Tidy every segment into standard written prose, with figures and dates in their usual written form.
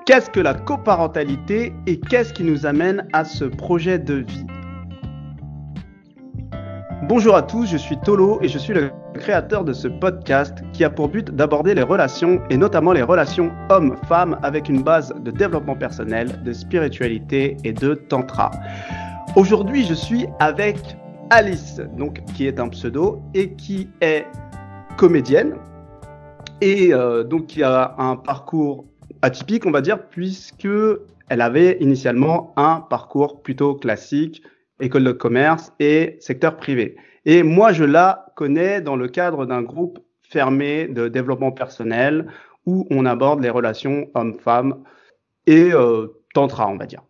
Qu'est-ce que la coparentalité et qu'est-ce qui nous amène à ce projet de vie? Bonjour à tous, je suis Tolo et je suis le créateur de ce podcast qui a pour but d'aborder les relations et notamment les relations hommes-femmes avec une base de développement personnel, de spiritualité et de tantra. Aujourd'hui, je suis avec Alice, donc, qui est un pseudo et qui est comédienne et donc qui a un parcours atypique, on va dire, puisque elle avait initialement un parcours plutôt classique, école de commerce et secteur privé. Et moi, je la connais dans le cadre d'un groupe fermé de développement personnel où on aborde les relations hommes-femmes et tantra, on va dire.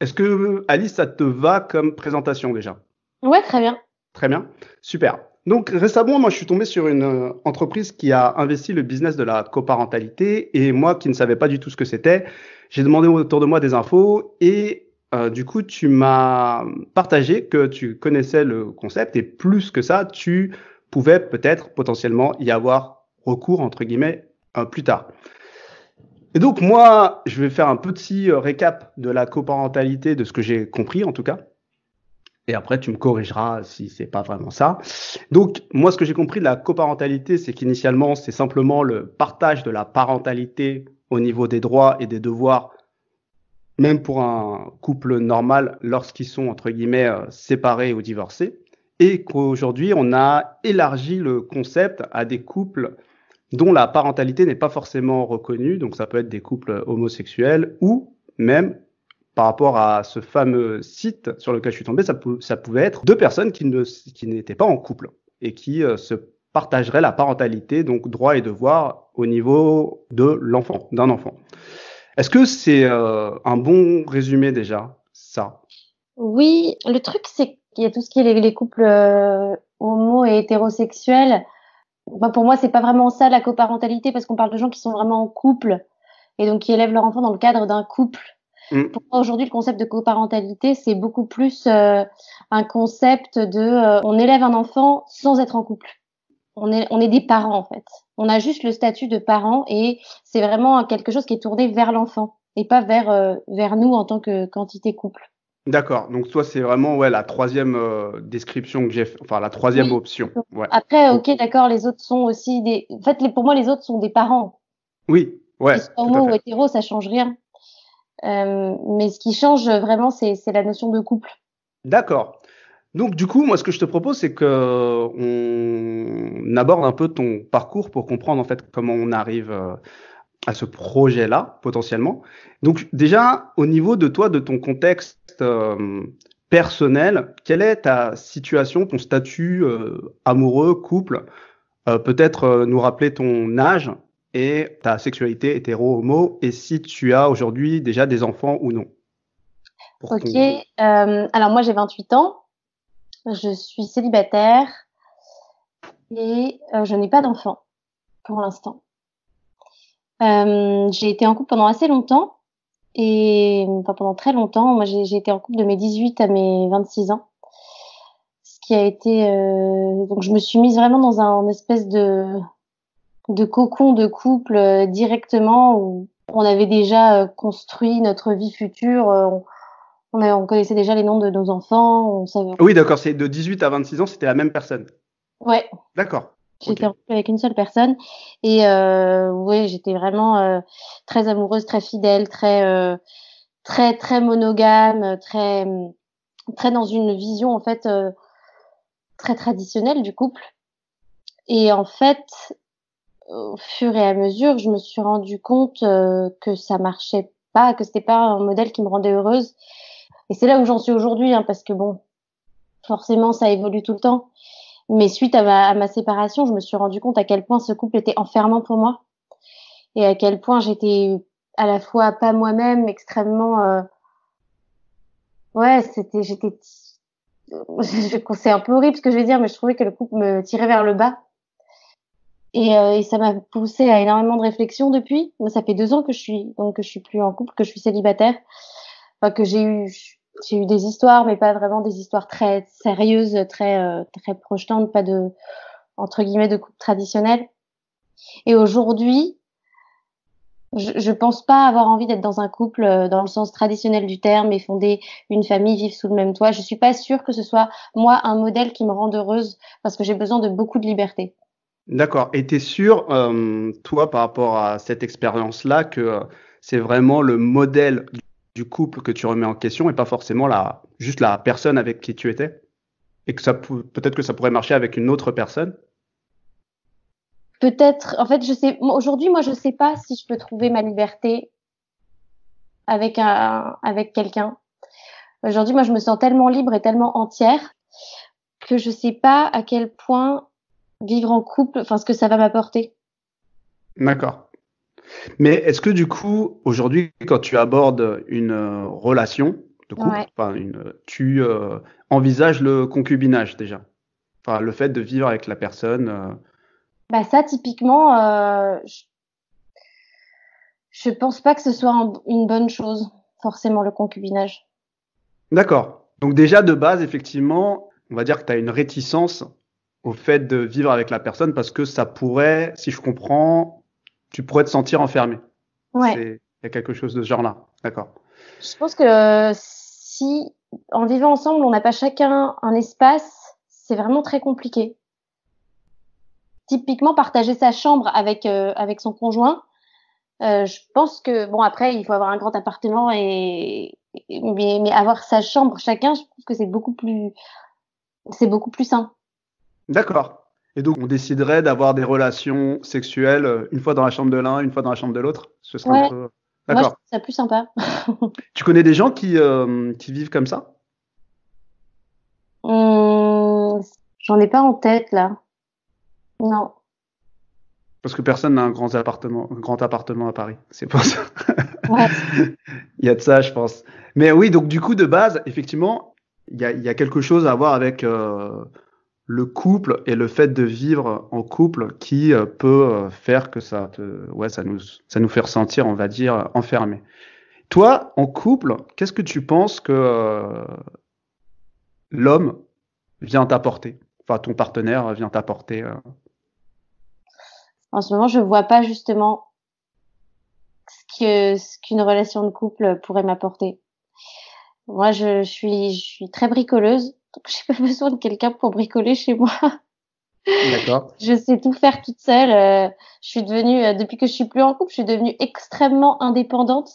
Est-ce que, Alice, ça te va comme présentation déjà? Ouais, très bien. Très bien, super. Donc récemment, moi, je suis tombé sur une entreprise qui a investi le business de la coparentalité et moi qui ne savais pas du tout ce que c'était, j'ai demandé autour de moi des infos et du coup, tu m'as partagé que tu connaissais le concept et plus que ça, tu pouvais peut-être potentiellement y avoir recours, entre guillemets, plus tard. Et donc moi, je vais faire un petit récap de la coparentalité, de ce que j'ai compris en tout cas. Et après, tu me corrigeras si c'est pas vraiment ça. Donc, moi, ce que j'ai compris de la coparentalité, c'est qu'initialement, c'est simplement le partage de la parentalité au niveau des droits et des devoirs, même pour un couple normal, lorsqu'ils sont, entre guillemets, séparés ou divorcés. Et qu'aujourd'hui, on a élargi le concept à des couples dont la parentalité n'est pas forcément reconnue. Donc, ça peut être des couples homosexuels ou même par rapport à ce fameux site sur lequel je suis tombé, ça pouvait être deux personnes qui n'étaient pas en couple et qui se partageraient la parentalité, donc droits et devoirs au niveau de l'enfant, d'un enfant. Est-ce que c'est un bon résumé déjà, ça? Oui, le truc, c'est qu'il y a tout ce qui est les couples homo et hétérosexuels. Bah, pour moi, c'est pas vraiment ça la coparentalité parce qu'on parle de gens qui sont vraiment en couple et donc qui élèvent leur enfant dans le cadre d'un couple. Pour moi, aujourd'hui, le concept de coparentalité, c'est beaucoup plus un concept de on élève un enfant sans être en couple. On est des parents, en fait. On a juste le statut de parents et c'est vraiment quelque chose qui est tourné vers l'enfant et pas vers nous en tant que quantité couple. D'accord. Donc toi, c'est vraiment ouais la troisième description que j'ai, enfin la troisième Oui. option. Ouais. Après, Oh. ok, d'accord, les autres sont aussi des. En fait, pour moi, les autres sont des parents. Oui. Qu'ils Ouais. soient Tout à homo ou fait. hétéro, ça change rien. Mais ce qui change vraiment, c'est la notion de couple. D'accord. Donc du coup, moi, ce que je te propose, c'est que on aborde un peu ton parcours pour comprendre en fait comment on arrive à ce projet-là potentiellement. Donc déjà, au niveau de toi, de ton contexte personnel, quelle est ta situation, ton statut amoureux, couple? Peut-être nous rappeler ton âge et ta sexualité hétéro, homo, et si tu as aujourd'hui déjà des enfants ou non. Pour Ok. qu'on... Alors moi, j'ai 28 ans. Je suis célibataire et je n'ai pas d'enfant pour l'instant. J'ai été en couple pendant assez longtemps et enfin pendant très longtemps. Moi, j'ai été en couple de mes 18 à mes 26 ans. Ce qui a été donc je me suis mise vraiment dans un espèce de cocon de couple directement où on avait déjà construit notre vie future. On connaissait déjà les noms de nos enfants. On savait. Oui, d'accord, c'est de 18 à 26 ans, c'était la même personne. Ouais, D'accord, ok. j'étais en couple avec une seule personne et ouais, j'étais vraiment très amoureuse, très fidèle, très monogame, très dans une vision en fait très traditionnelle du couple. Et en fait, au fur et à mesure, je me suis rendu compte que ça marchait pas, que c'était pas un modèle qui me rendait heureuse. Et c'est là où j'en suis aujourd'hui, hein, parce que bon, forcément, ça évolue tout le temps. Mais suite à ma séparation, je me suis rendu compte à quel point ce couple était enfermant pour moi et à quel point j'étais à la fois pas moi-même, extrêmement, ouais, c'est un peu horrible ce que je vais dire, mais je trouvais que le couple me tirait vers le bas. Et ça m'a poussé à énormément de réflexions depuis. Moi, ça fait 2 ans que je suis plus en couple, que je suis célibataire. Enfin, que j'ai eu des histoires, mais pas vraiment des histoires très sérieuses, très projetantes, pas de, entre guillemets, de couple traditionnel. Et aujourd'hui, Je pense pas avoir envie d'être dans un couple dans le sens traditionnel du terme et fonder une famille, vivre sous le même toit. Je suis pas sûre que ce soit moi un modèle qui me rende heureuse parce que j'ai besoin de beaucoup de liberté. D'accord. Et tu es sûr, toi, par rapport à cette expérience-là, que c'est vraiment le modèle du couple que tu remets en question et pas forcément juste la personne avec qui tu étais? Et que peut-être que ça pourrait marcher avec une autre personne? Peut-être, en fait, aujourd'hui, moi, je sais pas si je peux trouver ma liberté avec quelqu'un. Aujourd'hui, moi, je me sens tellement libre et tellement entière que je sais pas à quel point vivre en couple, enfin, ce que ça va m'apporter. D'accord. Mais est-ce que du coup, aujourd'hui, quand tu abordes une relation de couple, Ouais. enfin, tu envisages le concubinage déjà? Enfin, le fait de vivre avec la personne. Bah ça, typiquement, je pense pas que ce soit une bonne chose, forcément, le concubinage. D'accord. Donc déjà, de base, effectivement, on va dire que tu as une réticence au fait de vivre avec la personne parce que ça pourrait, si je comprends, tu pourrais te sentir enfermé. Ouais. Il y a quelque chose de ce genre-là. D'accord. Je pense que si, en vivant ensemble, on n'a pas chacun un espace, c'est vraiment très compliqué. Typiquement, partager sa chambre avec son conjoint, je pense que, bon, après, il faut avoir un grand appartement mais avoir sa chambre chacun, je trouve que c'est beaucoup plus sain. D'accord. Et donc, on déciderait d'avoir des relations sexuelles une fois dans la chambre de l'un, une fois dans la chambre de l'autre. Ce serait un Ouais. peu. Moi, je D'accord. trouve ça plus sympa. Tu connais des gens qui vivent comme ça? Hum, J'en ai pas en tête, là. Non. Parce que personne n'a un grand appartement à Paris. C'est pour ça. Ouais. Il y a de ça, je pense. Mais oui, donc du coup, de base, effectivement, il y a quelque chose à voir avec le couple et le fait de vivre en couple qui peut faire que ouais, ça nous fait ressentir, on va dire, enfermés. Toi, en couple, qu'est-ce que tu penses que l'homme vient t'apporter? Enfin, ton partenaire vient t'apporter. En ce moment, je vois pas justement ce qu'une relation de couple pourrait m'apporter. Moi, je suis très bricoleuse, donc j'ai pas besoin de quelqu'un pour bricoler chez moi. D'accord. Je sais tout faire toute seule. Je suis devenue, depuis que je suis plus en couple, je suis devenue extrêmement indépendante.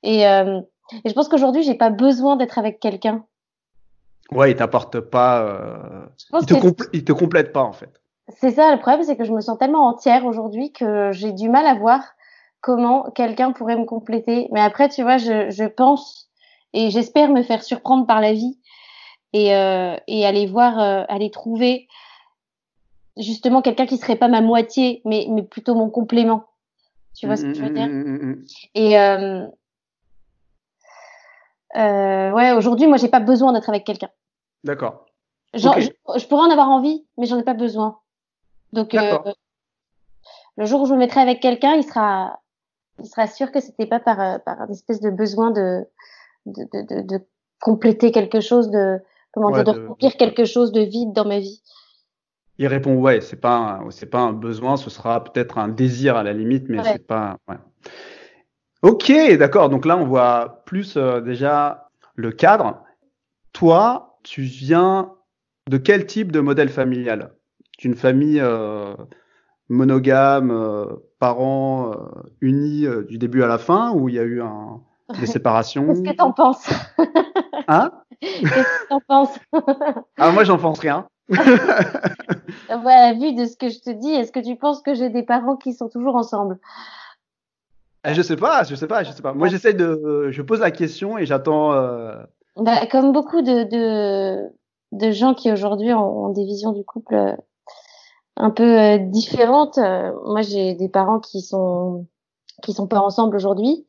Et, euh, et je pense qu'aujourd'hui, j'ai pas besoin d'être avec quelqu'un. Ouais, il t'apporte pas. Je pense que Il te complète pas, en fait. c'est ça le problème, c'est que je me sens tellement entière aujourd'hui que j'ai du mal à voir comment quelqu'un pourrait me compléter. Mais après, tu vois, je pense et j'espère me faire surprendre par la vie et aller trouver justement quelqu'un qui serait pas ma moitié, mais plutôt mon complément. Tu vois ce que je veux dire? Mm. Et ouais, aujourd'hui, moi, j'ai pas besoin d'être avec quelqu'un. D'accord. Genre, Ok. je pourrais en avoir envie, mais j'en ai pas besoin. Donc, D'accord. le jour où je me mettrai avec quelqu'un, il sera sûr que c'était pas par une espèce de besoin de compléter quelque chose, comment dire, Ouais, de remplir quelque chose de vide dans ma vie. il répond ouais, c'est pas un besoin, ce sera peut-être un désir à la limite, mais Ouais. c'est pas. Ouais. Ok, d'accord. Donc là, on voit plus déjà le cadre. Toi, tu viens de quel type de modèle familial? D'une famille monogame, parents unis du début à la fin, ou il y a eu des Qu'est-ce que séparations? t'en penses? Hein? Qu'est-ce que t'en penses? Ah, moi, j'en pense rien. Voilà, vu de ce que je te dis, est-ce que tu penses que j'ai des parents qui sont toujours ensemble? Je sais pas, je sais pas, je sais pas. Moi, je pose la question et j'attends. Bah, comme beaucoup de gens qui aujourd'hui ont des visions du couple un peu différentes, moi j'ai des parents qui sont pas ensemble aujourd'hui.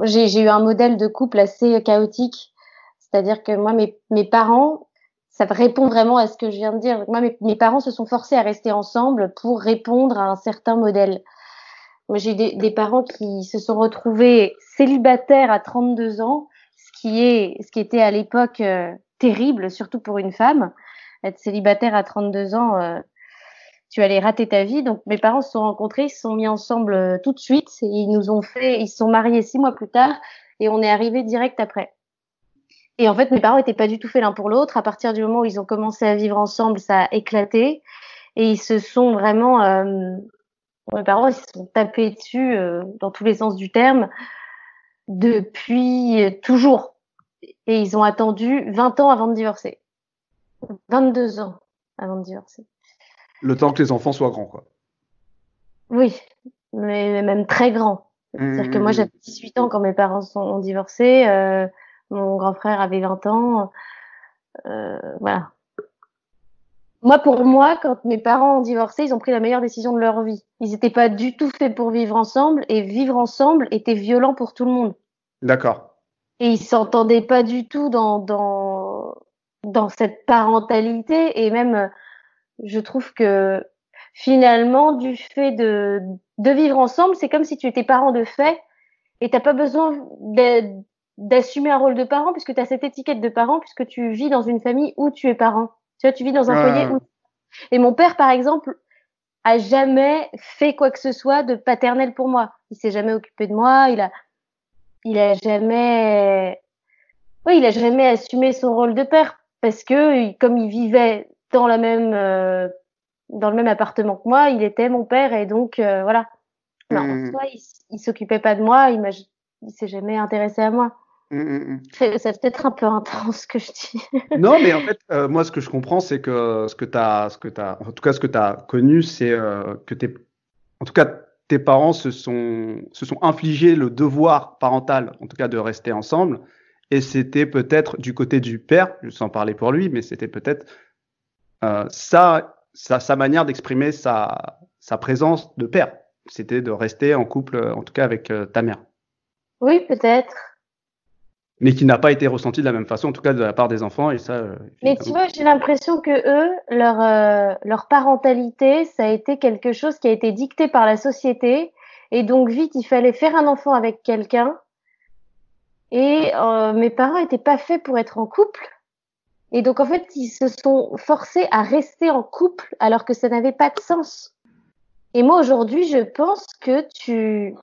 J'ai eu un modèle de couple assez chaotique, c'est-à-dire que moi mes parents, ça répond vraiment à ce que je viens de dire. Moi mes parents se sont forcés à rester ensemble pour répondre à un certain modèle. Moi j'ai des parents qui se sont retrouvés célibataires à 32 ans, ce qui était à l'époque terrible, surtout pour une femme. Être célibataire à 32 ans, tu allais rater ta vie. Donc mes parents se sont rencontrés, ils se sont mis ensemble tout de suite et ils se sont mariés 6 mois plus tard et on est arrivé direct après. Et en fait, mes parents étaient pas du tout faits l'un pour l'autre. À partir du moment où ils ont commencé à vivre ensemble, ça a éclaté et ils se sont vraiment, mes parents ils se sont tapés dessus dans tous les sens du terme depuis toujours. Et ils ont attendu 20 ans avant de divorcer. 22 ans avant de divorcer. Le temps que les enfants soient grands, quoi. Oui, mais même très grand. C'est-à-dire que moi, Mmh. j'avais 18 ans quand mes parents ont divorcé. Mon grand frère avait 20 ans. Voilà. Moi, pour moi, quand mes parents ont divorcé, ils ont pris la meilleure décision de leur vie. Ils n'étaient pas du tout faits pour vivre ensemble et vivre ensemble était violent pour tout le monde. D'accord. Et ils s'entendaient pas du tout dans cette parentalité et même je trouve que finalement, du fait de vivre ensemble, c'est comme si tu étais parent de fait et t'as pas besoin d'assumer un rôle de parent puisque tu as cette étiquette de parent puisque tu vis dans une famille où tu es parent. Tu vois, tu vis dans un foyer où... Et mon père, par exemple, a jamais fait quoi que ce soit de paternel pour moi. Il s'est jamais occupé de moi, il a jamais, oui, il a jamais assumé son rôle de père parce que comme il vivait dans le même appartement que moi, il était mon père et donc voilà. Mais en Mmh. soi, il s'occupait pas de moi, il s'est jamais intéressé à moi. Mmh. C'est peut-être un peu intense ce que je dis. Non, mais en fait, moi, ce que je comprends, c'est que en tout cas, ce que tu as connu, c'est que en tout cas, tes parents se sont infligés le devoir parental, en tout cas, de rester ensemble. Et c'était peut-être du côté du père, sans parler pour lui, mais c'était peut-être sa manière d'exprimer sa présence de père. C'était de rester en couple, en tout cas, avec ta mère. Oui, peut-être. Mais qui n'a pas été ressenti de la même façon, en tout cas de la part des enfants, et ça, Mais tu évidemment. vois, j'ai l'impression que eux, leur parentalité, ça a été quelque chose qui a été dicté par la société. Et donc, vite, il fallait faire un enfant avec quelqu'un. Et mes parents étaient pas faits pour être en couple. Et donc, en fait, ils se sont forcés à rester en couple alors que ça n'avait pas de sens. Et moi, aujourd'hui, je pense que tu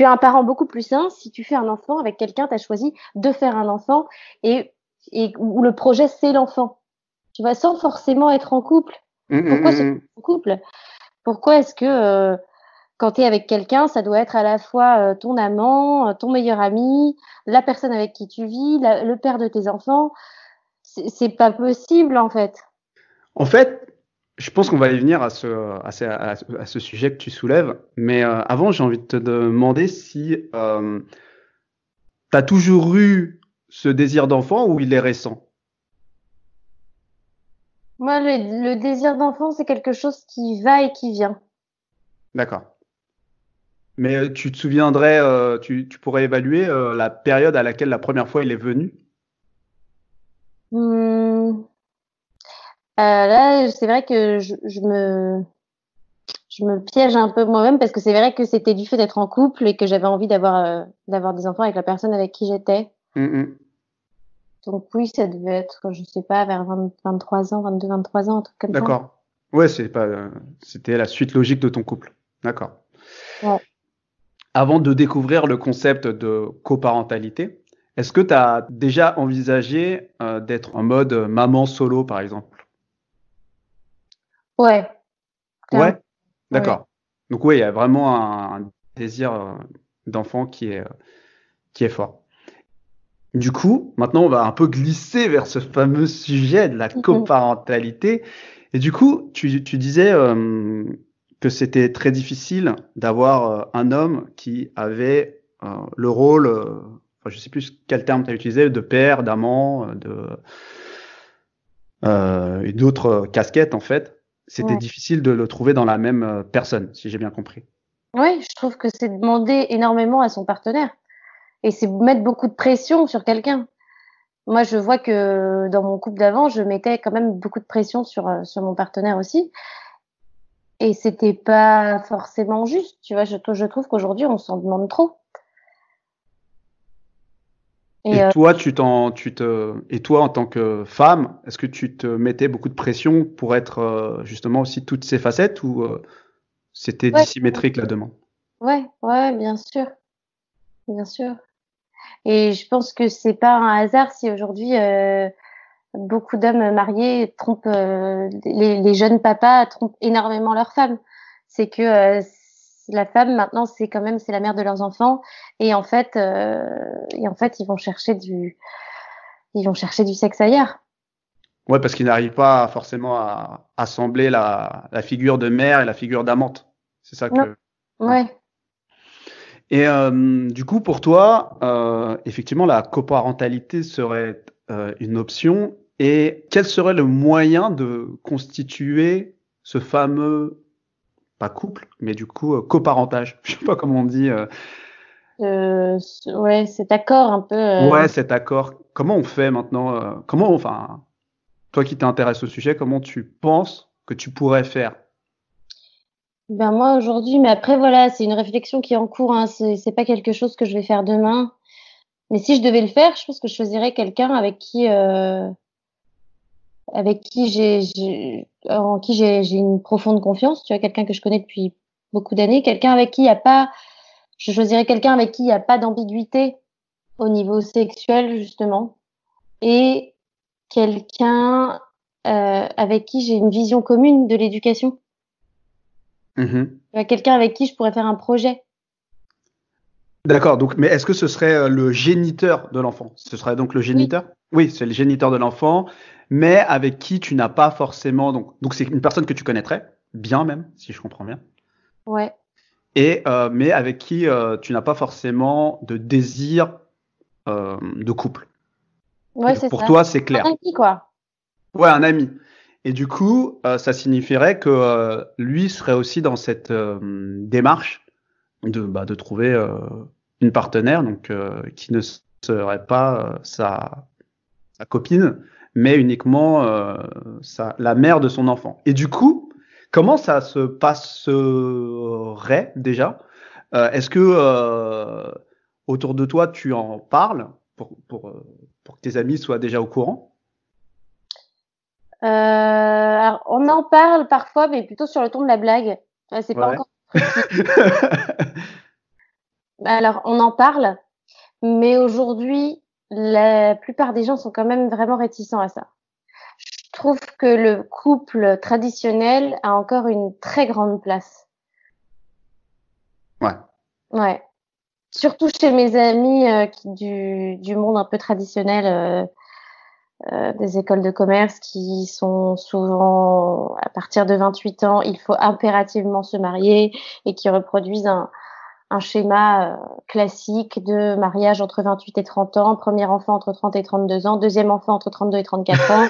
as un parent beaucoup plus sain si tu fais un enfant avec quelqu'un, tu as choisi de faire un enfant et où le projet, c'est l'enfant. Tu vois, sans forcément être en couple. Hum, hum, Pourquoi hum, se hum. en couple? Pourquoi est-ce que quand tu es avec quelqu'un, ça doit être à la fois ton amant, ton meilleur ami, la personne avec qui tu vis, le père de tes enfants? C'est pas possible, en fait. En fait, je pense qu'on va y venir à ce sujet que tu soulèves, mais avant, j'ai envie de te demander si tu as toujours eu ce désir d'enfant ou il est récent. Moi, le désir d'enfant, c'est quelque chose qui va et qui vient. D'accord. Mais tu te souviendrais, tu pourrais évaluer la période à laquelle la première fois il est venu? Mmh, là, c'est vrai que je me piège un peu moi-même parce que c'est vrai que c'était du fait d'être en couple et que j'avais envie d'avoir des enfants avec la personne avec qui j'étais. Hum, hum. Donc oui, ça devait être, je sais pas, vers 23 ans, 22, 23 ans, un truc comme ça. D'accord. Ouais, c'était la suite logique de ton couple. D'accord. Ouais. Avant de découvrir le concept de coparentalité, est-ce que tu as déjà envisagé d'être en mode maman solo, par exemple? Ouais, clairement. Ouais, Ouais. d'accord. Donc oui, il y a vraiment un désir d'enfant qui est fort. Du coup, maintenant, on va un peu glisser vers ce fameux sujet de la coparentalité. Et du coup, tu disais que c'était très difficile d'avoir un homme qui avait le rôle, enfin, je sais plus quel terme tu as utilisé, de père, d'amant, et d'autres casquettes en fait. C'était Ouais. difficile de le trouver dans la même personne, si j'ai bien compris. Oui, je trouve que c'est demander énormément à son partenaire et c'est mettre beaucoup de pression sur quelqu'un. Moi, je vois que dans mon couple d'avant, je mettais quand même beaucoup de pression sur mon partenaire aussi. Et c'était pas forcément juste, tu vois. Je trouve qu'aujourd'hui, on s'en demande trop. Et Et toi, et toi, en tant que femme, est-ce que tu te mettais beaucoup de pression pour être justement aussi toutes ces facettes ou c'était ouais, dissymétrique la demande? ouais, ouais, bien sûr, bien sûr. Et je pense que c'est pas un hasard si aujourd'hui beaucoup d'hommes mariés trompent les jeunes papas trompent énormément leurs femmes. C'est que la femme maintenant c'est la mère de leurs enfants et en fait ils vont chercher du sexe ailleurs. Ouais, parce qu'ils n'arrivent pas forcément à assembler la figure de mère et la figure d'amante. C'est ça Non, que. Ouais. ouais. Et du coup, pour toi, effectivement, la coparentalité serait une option. Et quel serait le moyen de constituer ce fameux, pas couple, mais du coup, coparentage? Je sais pas comment on dit. Ouais, cet accord un peu. Ouais, cet accord. Comment on fait maintenant? Enfin, toi qui t'intéresses au sujet, comment tu penses que tu pourrais faire? Ben moi aujourd'hui, mais après voilà, c'est une réflexion qui est en cours. Hein, c'est pas quelque chose que je vais faire demain. Mais si je devais le faire, je pense que je choisirais quelqu'un en qui j'ai une profonde confiance. Tu vois, quelqu'un que je connais depuis beaucoup d'années, quelqu'un avec qui il y a pas. Je choisirais quelqu'un avec qui il y a pas d'ambiguïté au niveau sexuel justement, et quelqu'un avec qui j'ai une vision commune de l'éducation. Mhm. Quelqu'un avec qui je pourrais faire un projet. D'accord, donc, mais est-ce que ce serait le géniteur de l'enfant? Ce serait donc le Oui, géniteur? Oui, c'est le géniteur de l'enfant, mais avec qui tu n'as pas forcément. Donc c'est une personne que tu connaîtrais, bien même, si je comprends bien, ouais, et, mais avec qui tu n'as pas forcément de désir de couple. ouais, c'est Pour ça. toi, c'est Un clair. ami, quoi. Ouais, un ami. Et du coup, ça signifierait que lui serait aussi dans cette démarche de trouver une partenaire donc qui ne serait pas sa copine, mais uniquement la mère de son enfant. Et du coup, comment ça se passerait déjà? Est-ce que autour de toi, tu en parles pour que tes amis soient déjà au courant? Alors, on en parle parfois, mais plutôt sur le ton de la blague. C'est pas Ouais. encore un truc qui. Alors, on en parle, mais aujourd'hui, la plupart des gens sont quand même vraiment réticents à ça. Je trouve que le couple traditionnel a encore une très grande place. Ouais. Ouais. Surtout chez mes amis du monde un peu traditionnel, des écoles de commerce qui sont souvent à partir de 28 ans, il faut impérativement se marier et qui reproduisent un schéma classique de mariage entre 28 et 30 ans, premier enfant entre 30 et 32 ans, deuxième enfant entre 32 et 34 ans.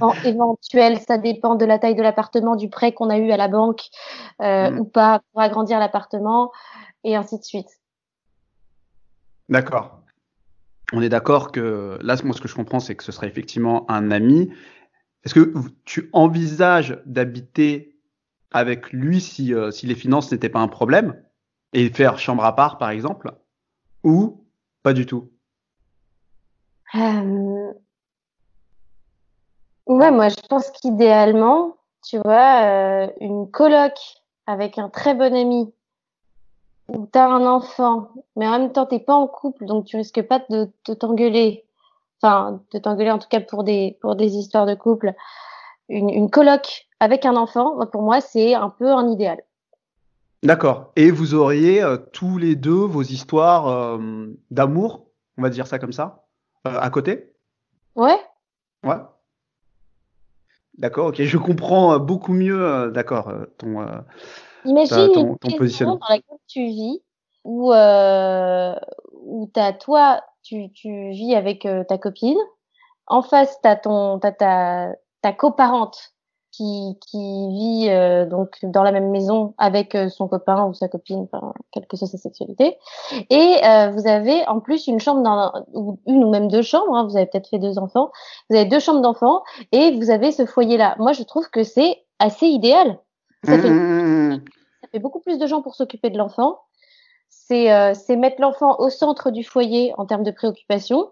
En éventuel, ça dépend de la taille de l'appartement, du prêt qu'on a eu à la banque Hmm. ou pas pour agrandir l'appartement, et ainsi de suite. D'accord. On est d'accord que là, moi, ce que je comprends, c'est que ce serait effectivement un ami. Est-ce que tu envisages d'habiter avec lui si les finances n'étaient pas un problème et faire chambre à part, par exemple, ou pas du tout? Euh, ouais, moi je pense qu'idéalement, tu vois, une coloc avec un très bon ami où t'as un enfant, mais en même temps t'es pas en couple, donc tu risques pas de t'engueuler. Enfin, de t'engueuler en tout cas pour des histoires de couple. Une coloc avec un enfant, pour moi, c'est un peu un idéal. D'accord. Et vous auriez tous les deux vos histoires d'amour, on va dire ça comme ça, à côté? Ouais. Ouais. D'accord, ok. Je comprends beaucoup mieux, d'accord, Imagine une ton maison positionnement. dans laquelle tu vis, où tu vis avec ta copine. En face, ta coparente qui vit donc dans la même maison avec son copain ou sa copine, enfin, quelle que soit sa sexualité. Et vous avez en plus une chambre ou une ou même deux chambres. Hein, vous avez peut-être fait deux enfants. Vous avez deux chambres d'enfants et vous avez ce foyer-là. Moi, je trouve que c'est assez idéal. Ça fait, Hum, hum, hum, hum. ça fait beaucoup plus de gens pour s'occuper de l'enfant. c'est mettre l'enfant au centre du foyer en termes de préoccupation.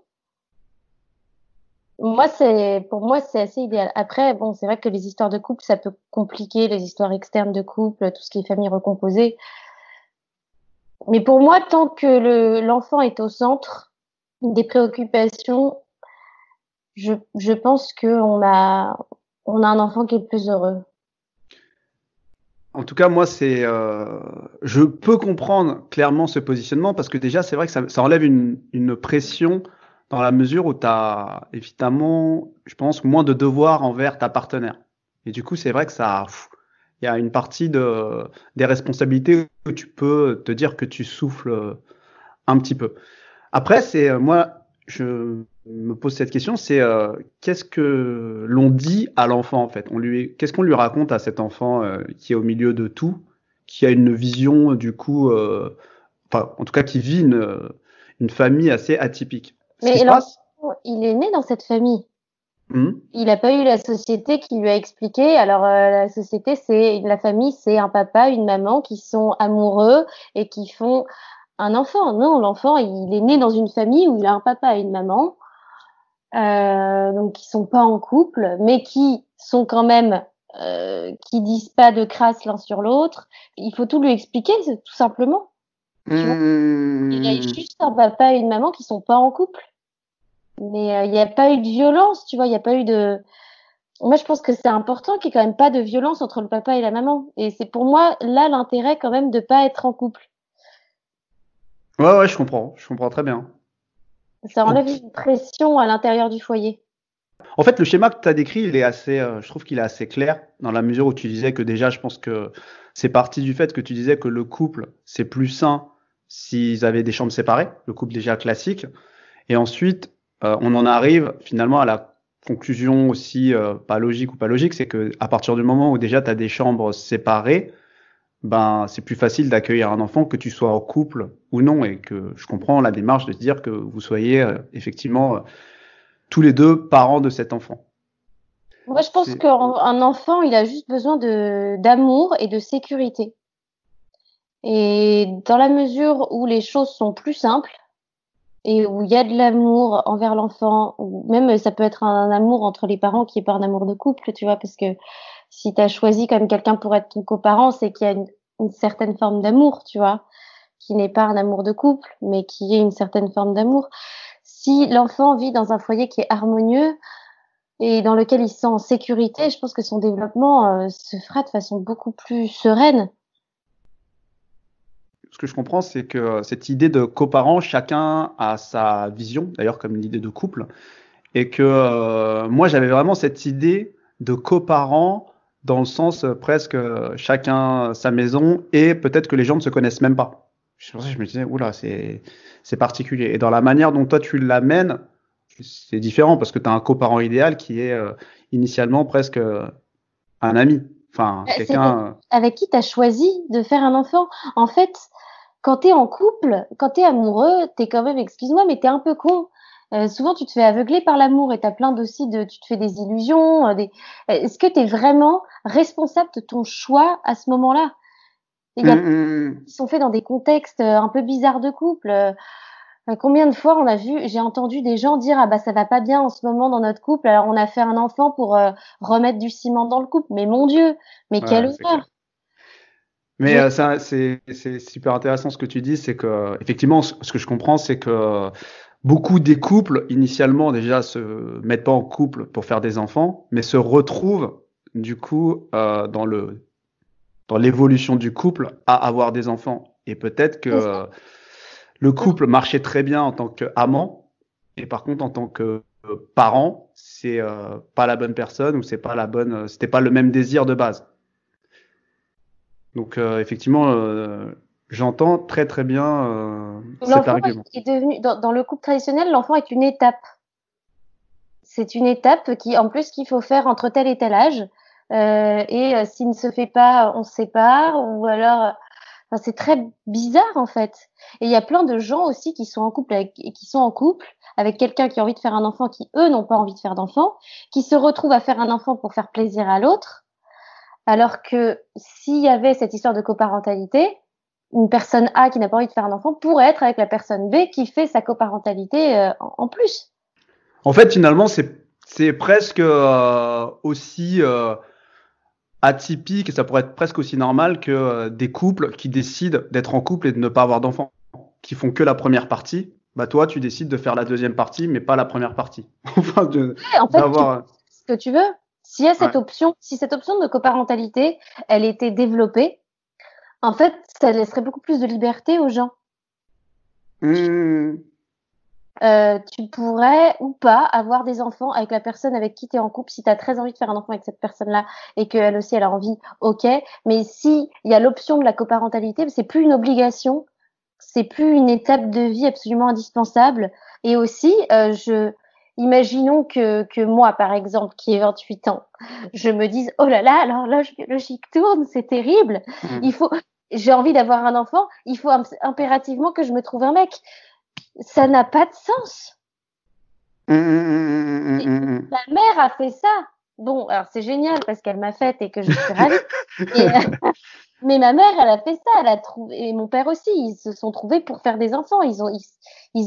Pour moi, c'est assez idéal. Après, bon, c'est vrai que les histoires de couple, ça peut compliquer les histoires externes de couple, tout ce qui est famille recomposée. Mais pour moi, tant que l'enfant est au centre des préoccupations, je pense on a un enfant qui est plus heureux. En tout cas, moi, je peux comprendre clairement ce positionnement parce que déjà, c'est vrai que ça enlève une pression dans la mesure où tu as évidemment, je pense, moins de devoirs envers ta partenaire. Et du coup, c'est vrai que il y a une partie des responsabilités où tu peux te dire que tu souffles un petit peu. Après, moi, je me pose cette question, c'est qu'est-ce que l'on dit à l'enfant en fait? Qu'est-ce qu'on lui raconte à cet enfant qui est au milieu de tout, qui a une vision du coup, enfin, en tout cas, qui vit une famille assez atypique. Ce qui Mais se passe. l'enfant, il est né dans cette famille. Mhm. Il n'a pas eu la société qui lui a expliqué. Alors, la société, la famille, c'est un papa, une maman qui sont amoureux et qui font un enfant. Non, l'enfant, il est né dans une famille où il a un papa et une maman, donc qui sont pas en couple, mais qui sont quand même, qui disent pas de crasse l'un sur l'autre. Il faut tout lui expliquer, tout simplement. Tu vois, il a Mhm. juste un papa et une maman qui sont pas en couple. Mais il n'y a pas eu de violence, tu vois, il n'y a pas eu de. Moi, je pense que c'est important qu'il n'y ait quand même pas de violence entre le papa et la maman. Et c'est pour moi, là, l'intérêt quand même de pas être en couple. Ouais, ouais, je comprends très bien. Ça enlève Ok. une pression à l'intérieur du foyer. En fait, le schéma que tu as décrit, je trouve qu'il est assez clair dans la mesure où tu disais que déjà, je pense que c'est parti du fait que tu disais que le couple, c'est plus sain s'ils avaient des chambres séparées, le couple déjà classique. Et ensuite, on en arrive finalement à la conclusion aussi, pas logique ou pas logique, c'est que à partir du moment où déjà tu as des chambres séparées, ben c'est plus facile d'accueillir un enfant que tu sois en couple ou non. Et que je comprends la démarche de se dire que vous soyez effectivement tous les deux parents de cet enfant. Moi, je pense C'est qu'un enfant, il a juste besoin d'amour et de sécurité. Et dans la mesure où les choses sont plus simples et où il y a de l'amour envers l'enfant, ou même ça peut être un amour entre les parents qui est pas un amour de couple, tu vois, parce que si tu as choisi comme quelqu'un pour être ton coparent, c'est qu'il y a une certaine forme d'amour, tu vois, qui n'est pas un amour de couple, mais qui est une certaine forme d'amour. Si l'enfant vit dans un foyer qui est harmonieux et dans lequel il se sent en sécurité, je pense que son développement se fera de façon beaucoup plus sereine. Ce que je comprends, c'est que cette idée de coparent, chacun a sa vision, d'ailleurs comme l'idée de couple, et que moi j'avais vraiment cette idée de coparent dans le sens presque chacun sa maison et peut-être que les gens ne se connaissent même pas. C'est pour ça que je me disais, oula, c'est particulier. Et dans la manière dont toi tu l'amènes, c'est différent parce que tu as un coparent idéal qui est initialement presque un ami, enfin C'est quelqu'un. avec qui tu as choisi de faire un enfant. En fait, quand tu es en couple, quand tu es amoureux, tu es quand même, excuse-moi, mais tu es un peu con. Souvent, tu te fais aveugler par l'amour et tu as plein tu te fais des illusions. Est-ce que tu es vraiment responsable de ton choix à ce moment-là? Il y a qui sont faits dans des contextes un peu bizarres de couple. Combien de fois j'ai entendu des gens dire ah bah ça va pas bien en ce moment dans notre couple, alors on a fait un enfant pour remettre du ciment dans le couple. Mais mon Dieu, mais quelle Ouais, c'est clair. horreur! Mais Je c'est super intéressant ce que tu dis, c'est que effectivement, ce que je comprends, c'est que beaucoup des couples initialement déjà se mettent pas en couple pour faire des enfants, mais se retrouvent du coup dans l'évolution du couple à avoir des enfants. Et peut-être que c'est ça. le couple marchait très bien en tant qu'amant, et par contre en tant que parent, c'est pas la bonne personne ou c'est pas la bonne, c'était pas le même désir de base. Donc effectivement, j'entends très très bien cet L'enfant argument. est devenu dans le couple traditionnel, l'enfant est une étape. C'est une étape qui en plus qu'il faut faire entre tel et tel âge. S'il ne se fait pas, on se sépare ou alors enfin, c'est très bizarre en fait. Et il y a plein de gens aussi qui sont en couple avec quelqu'un qui a envie de faire un enfant qui eux n'ont pas envie de faire d'enfant, qui se retrouvent à faire un enfant pour faire plaisir à l'autre, alors que s'il y avait cette histoire de coparentalité, une personne A qui n'a pas envie de faire un enfant pourrait être avec la personne B qui fait sa coparentalité en plus. En fait, finalement, c'est presque aussi atypique et ça pourrait être presque aussi normal que des couples qui décident d'être en couple et de ne pas avoir d'enfants, qui font que la première partie. Bah toi, tu décides de faire la deuxième partie, mais pas la première partie. Enfin, Ouais, en fait, tu peux d'avoir. faire ce que tu veux. S'il y a cette Ouais. option, si cette option de coparentalité, elle était développée, en fait, ça laisserait beaucoup plus de liberté aux gens. Mmh. Tu pourrais ou pas avoir des enfants avec la personne avec qui tu es en couple si tu as très envie de faire un enfant avec cette personne-là et qu'elle aussi elle a envie, ok. Mais si il y a l'option de la coparentalité, c'est plus une obligation, c'est plus une étape de vie absolument indispensable. Et aussi, imaginons que moi, par exemple, qui ai 28 ans, je me dise, oh là là, l'horloge biologique tourne, c'est terrible. Mmh. Il faut, j'ai envie d'avoir un enfant, il faut impérativement que je me trouve un mec. Ça n'a pas de sens. Mmh, mmh, mmh, mmh, mmh. Ma mère a fait ça. Bon, alors c'est génial parce qu'elle m'a faite et que je suis ravie. Et, mais ma mère, elle a fait ça. Elle a trouvé, et mon père aussi, ils se sont trouvés pour faire des enfants. Ils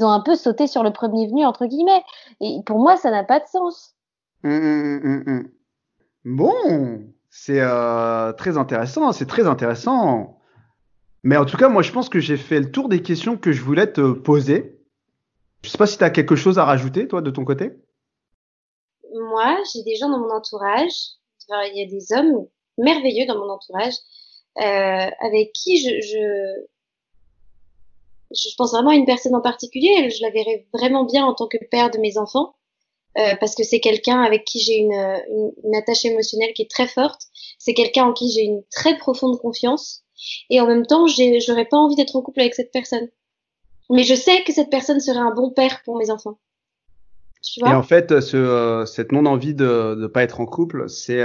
ont un peu sauté sur le premier venu, entre guillemets. Et pour moi, ça n'a pas de sens. Mmh, mmh, mmh, mmh, mmh. Bon, c'est très intéressant, c'est très intéressant. Mais en tout cas, moi, je pense que j'ai fait le tour des questions que je voulais te poser. Je sais pas si tu as quelque chose à rajouter, toi, de ton côté. Moi, j'ai des gens dans mon entourage. Enfin, il y a des hommes merveilleux dans mon entourage avec qui je pense vraiment à une personne en particulier. Je la verrais vraiment bien en tant que père de mes enfants. Parce que c'est quelqu'un avec qui j'ai une attache émotionnelle qui est très forte. C'est quelqu'un en qui j'ai une très profonde confiance. Et en même temps, j'aurais pas envie d'être en couple avec cette personne. Mais je sais que cette personne serait un bon père pour mes enfants. Tu Et en vois? fait, cette non-envie de ne pas être en couple, c'est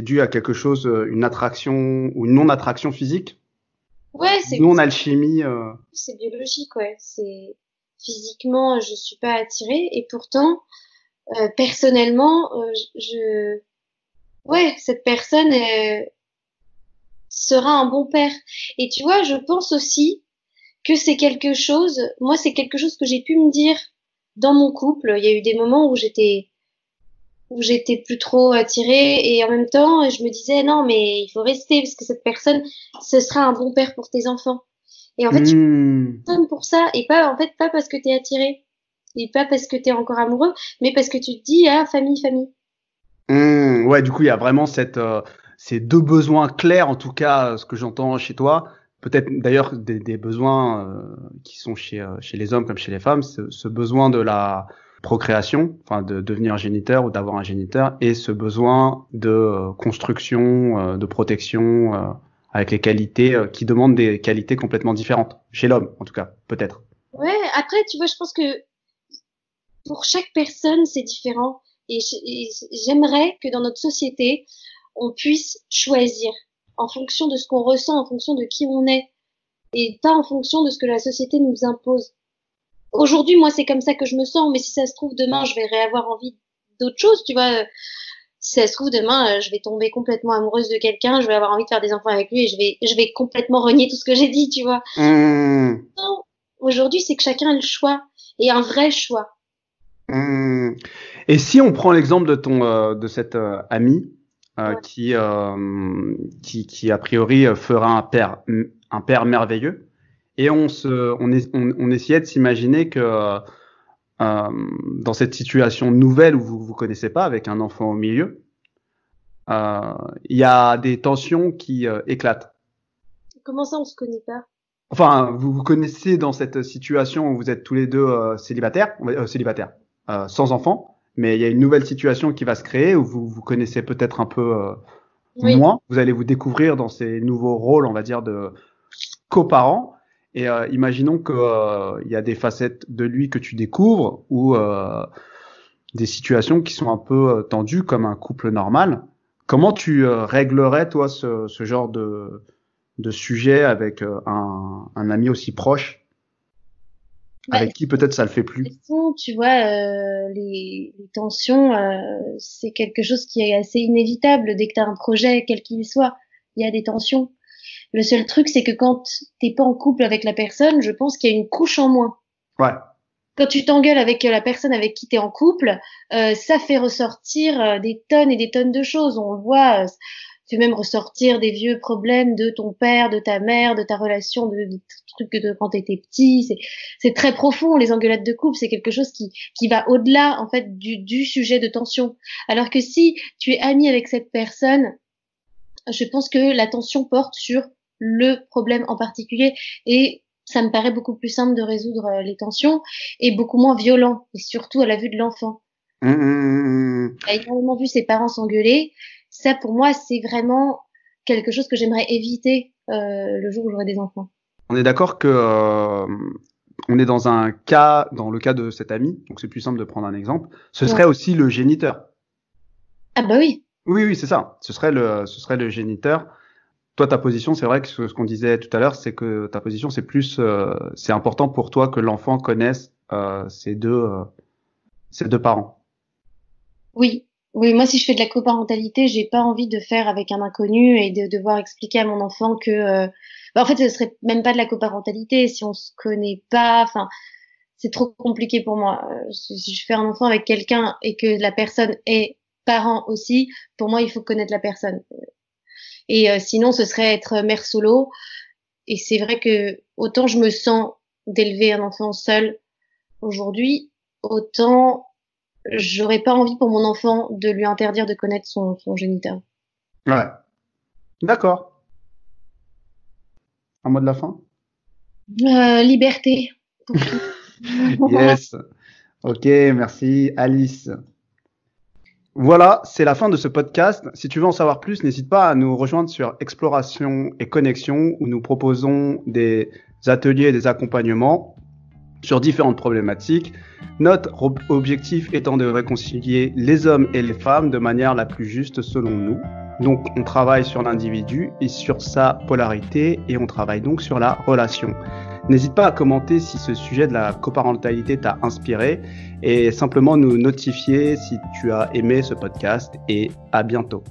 dû à quelque chose, une attraction ou une non-attraction physique, Ouais, non-alchimie. c'est biologique, ouais. C'est physiquement, je suis pas attirée. Et pourtant, personnellement, ouais, cette personne sera un bon père. Et tu vois, je pense aussi que c'est quelque chose, moi, c'est quelque chose que j'ai pu me dire dans mon couple. Il y a eu des moments où j'étais plus trop attirée et en même temps, je me disais, non, mais il faut rester parce que cette personne, ce sera un bon père pour tes enfants. Et en fait, tu Hmm. t'aimes pour ça et pas, en fait, pas parce que t'es attiré et pas parce que t'es encore amoureux, mais parce que tu te dis, ah, famille, famille. Ouais, du coup, il y a vraiment ces deux besoins clairs, en tout cas, ce que j'entends chez toi. Peut-être d'ailleurs des besoins qui sont chez les hommes comme chez les femmes, ce besoin de la procréation, enfin de devenir géniteur ou d'avoir un géniteur, et ce besoin de construction, de protection, avec les qualités qui demandent des qualités complètement différentes, chez l'homme en tout cas, peut-être. Ouais, après, tu vois, je pense que pour chaque personne, c'est différent. Et j'aimerais que dans notre société, on puisse choisir en fonction de ce qu'on ressent, en fonction de qui on est, et pas en fonction de ce que la société nous impose. Aujourd'hui, moi, c'est comme ça que je me sens, mais si ça se trouve, demain, je vais avoir envie d'autre chose, tu vois. Si ça se trouve, demain, je vais tomber complètement amoureuse de quelqu'un, je vais avoir envie de faire des enfants avec lui et je vais complètement renier tout ce que j'ai dit, tu vois. Mmh. Non, aujourd'hui, c'est que chacun a le choix, et un vrai choix. Mmh. Et si on prend l'exemple de de cette amie Ouais. qui a priori fera un père merveilleux, et on essayait de s'imaginer que dans cette situation nouvelle où vous connaissez pas, avec un enfant au milieu, euh, il y a des tensions qui éclatent. Comment ça, on se connaît pas? Enfin, vous vous connaissez dans cette situation où vous êtes tous les deux célibataires, sans enfants, mais il y a une nouvelle situation qui va se créer où vous vous connaissez peut-être un peu Oui. moins. Vous allez vous découvrir dans ces nouveaux rôles, on va dire, de coparents. Et imaginons que il y a des facettes de lui que tu découvres ou des situations qui sont un peu tendues comme un couple normal. Comment tu réglerais toi ce genre de sujet avec un ami aussi proche, Bah, avec qui peut-être ça le fait plus. tu vois, les tensions, c'est quelque chose qui est assez inévitable dès que tu as un projet, quel qu'il soit. Il y a des tensions. Le seul truc, c'est que quand t'es pas en couple avec la personne, je pense qu'il y a une couche en moins. Ouais. Quand tu t'engueules avec la personne avec qui t'es en couple, ça fait ressortir des tonnes et des tonnes de choses. On le voit, fait même ressortir des vieux problèmes de ton père, de ta mère, de ta relation, de trucs de quand t'étais petit. C'est très profond, les engueulades de couple. C'est quelque chose qui va au-delà, en fait, du sujet de tension. Alors que si tu es ami avec cette personne, je pense que la tension porte sur le problème en particulier et ça me paraît beaucoup plus simple de résoudre les tensions et beaucoup moins violent, et surtout à la vue de l'enfant. Il a énormément vu ses parents s'engueuler. Ça, pour moi, c'est vraiment quelque chose que j'aimerais éviter le jour où j'aurai des enfants. On est d'accord que on est dans le cas de cet ami, donc c'est plus simple de prendre un exemple. Ce serait aussi le géniteur. Ah bah oui. Oui, c'est ça. Ce serait le géniteur. Toi, ta position, c'est vrai que ce qu'on disait tout à l'heure, c'est que ta position, c'est plus, c'est important pour toi que l'enfant connaisse ses deux parents. Oui, moi, si je fais de la coparentalité, j'ai pas envie de faire avec un inconnu et de devoir expliquer à mon enfant que, en fait, ce serait même pas de la coparentalité si on se connaît pas. Enfin, c'est trop compliqué pour moi. Si je fais un enfant avec quelqu'un et que la personne est parent aussi, pour moi, il faut connaître la personne. Et sinon, ce serait être mère solo. Et c'est vrai que autant je me sens d'élever un enfant seul aujourd'hui, autant j'aurais pas envie pour mon enfant de lui interdire de connaître son géniteur. Ouais. D'accord. Un mot de la fin? Liberté. Yes. Ok, merci Alice. Voilà, c'est la fin de ce podcast. Si tu veux en savoir plus, n'hésite pas à nous rejoindre sur Exploration et Connexion où nous proposons des ateliers et des accompagnements sur différentes problématiques. Notre objectif étant de réconcilier les hommes et les femmes de manière la plus juste selon nous. Donc on travaille sur l'individu et sur sa polarité et on travaille donc sur la relation. N'hésite pas à commenter si ce sujet de la coparentalité t'a inspiré et simplement nous notifier si tu as aimé ce podcast et à bientôt.